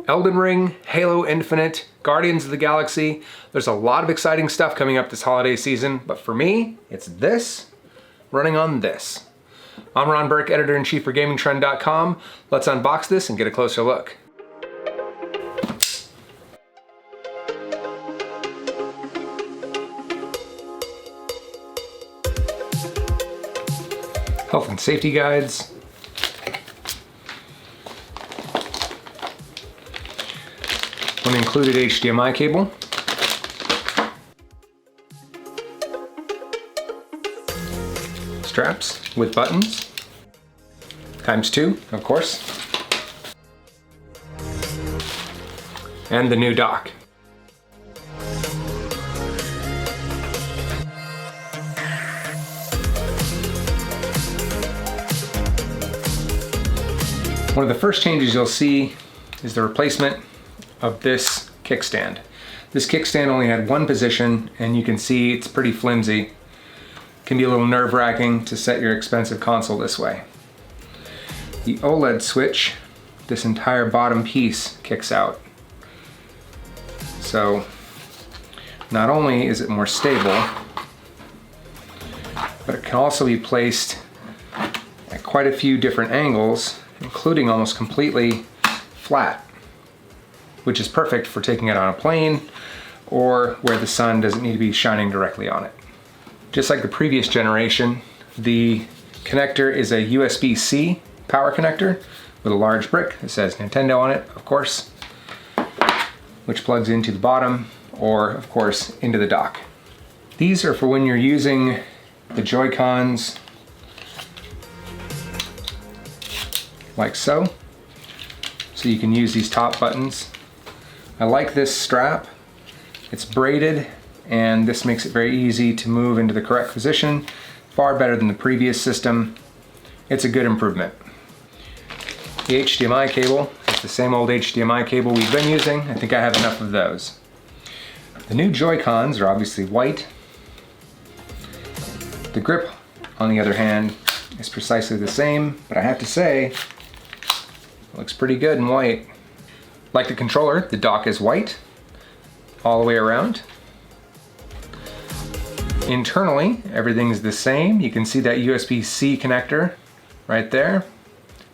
Elden Ring, Halo Infinite, Guardians of the Galaxy. There's a lot of exciting stuff coming up this holiday season, but for me, it's this running on this. I'm Ron Burke, Editor-in-Chief for GamingTrend.com. Let's unbox this and get a closer look. Health and safety guides. One included HDMI cable. Straps with buttons. ×2, of course. And the new dock. One of the first changes you'll see is the replacement of this kickstand. This kickstand only had one position, and you can see it's pretty flimsy. It can be a little nerve-wracking to set your expensive console this way. The OLED switch, this entire bottom piece kicks out. So not only is it more stable, but it can also be placed at quite a few different angles, including almost completely flat, which is perfect for taking it on a plane or where the sun doesn't need to be shining directly on it. Just like the previous generation, the connector is a USB-C power connector with a large brick that says Nintendo on it, of course, which plugs into the bottom or, of course, into the dock. These are for when you're using the Joy-Cons like so. So you can use these top buttons. I like this strap. It's braided, and this makes it very easy to move into the correct position. Far better than the previous system. It's a good improvement. The HDMI cable is the same old HDMI cable we've been using. I think I have enough of those. The new Joy-Cons are obviously white. The grip, on the other hand, is precisely the same, but I have to say, it looks pretty good in white. Like the controller, the dock is white all the way around. Internally, everything's the same. You can see that USB-C connector right there.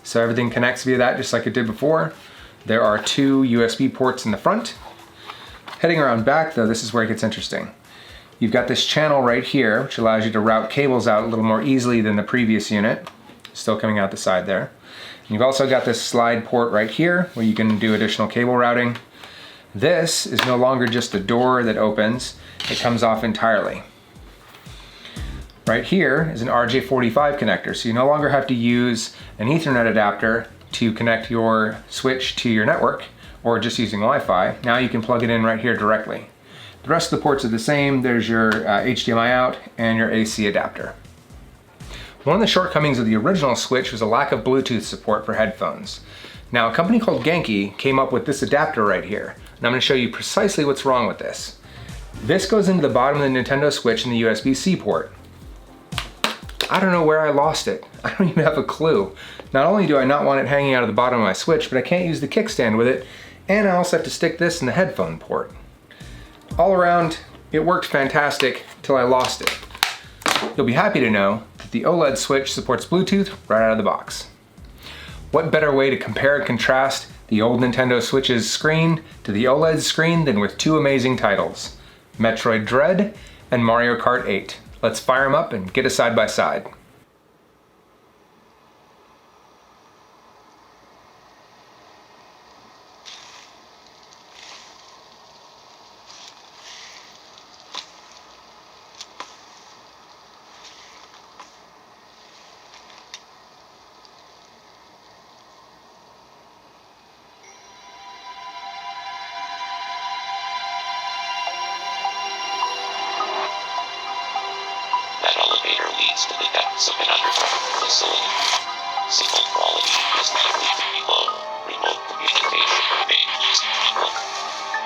So everything connects via that just like it did before. There are two USB ports in the front. Heading around back though, this is where it gets interesting. You've got this channel right here, which allows you to route cables out a little more easily than the previous unit. Still coming out the side there. And you've also got this slide port right here where you can do additional cable routing. This is no longer just a door that opens, it comes off entirely. Right here is an RJ45 connector, so you no longer have to use an Ethernet adapter to connect your Switch to your network or just using Wi-Fi. Now you can plug it in right here directly. The rest of the ports are the same. There's your HDMI out and your AC adapter. One of the shortcomings of the original Switch was a lack of Bluetooth support for headphones. Now, a company called Genki came up with this adapter right here, and I'm going to show you precisely what's wrong with this. This goes into the bottom of the Nintendo Switch in the USB-C port. I don't know where I lost it. I don't even have a clue. Not only do I not want it hanging out of the bottom of my Switch, but I can't use the kickstand with it, and I also have to stick this in the headphone port. All around, it worked fantastic till I lost it. You'll be happy to know that the OLED Switch supports Bluetooth right out of the box. What better way to compare and contrast the old Nintendo Switch's screen to the OLED screen than with two amazing titles, Metroid Dread and Mario Kart 8. Let's fire them up and get a side by side. leads to the depths of an underground facility. Signal quality is likely to be low. Remote communication remains difficult.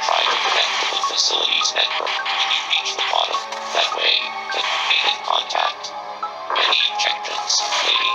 Try to connect to the facility's network when you reach the bottom. That way, get in contact. Many injections, maybe.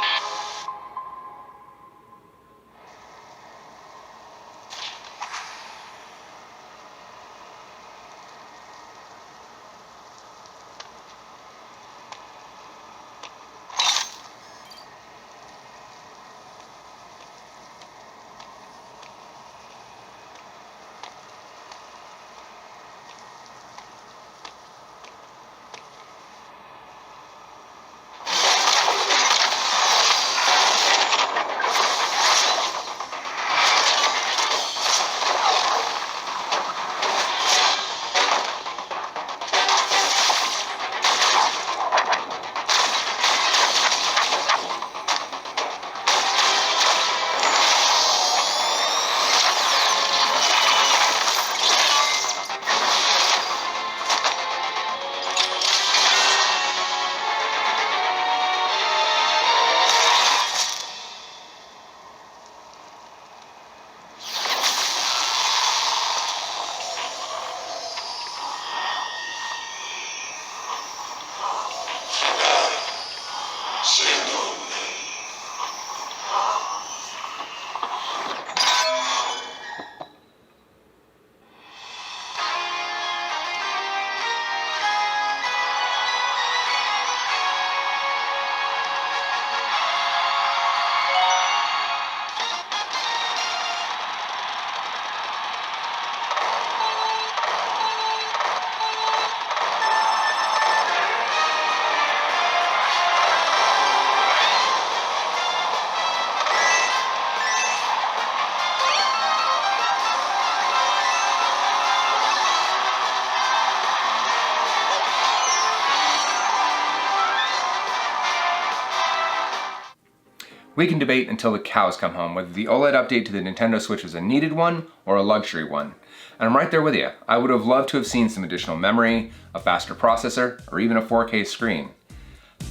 We can debate until the cows come home whether the OLED update to the Nintendo Switch was a needed one or a luxury one. And I'm right there with you. I would have loved to have seen some additional memory, a faster processor, or even a 4K screen.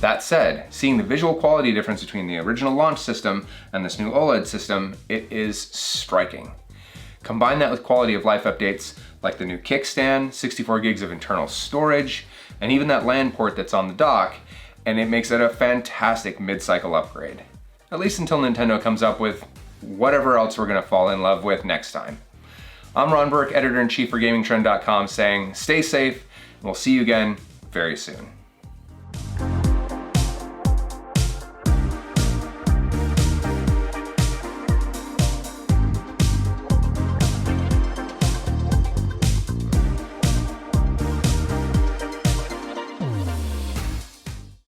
That said, seeing the visual quality difference between the original launch system and this new OLED system, it is striking. Combine that with quality of life updates like the new kickstand, 64 gigs of internal storage, and even that LAN port that's on the dock, and it makes it a fantastic mid-cycle upgrade. At least until Nintendo comes up with whatever else we're gonna fall in love with next time. I'm Ron Burke, editor-in-chief for GamingTrend.com, saying stay safe, and we'll see you again very soon.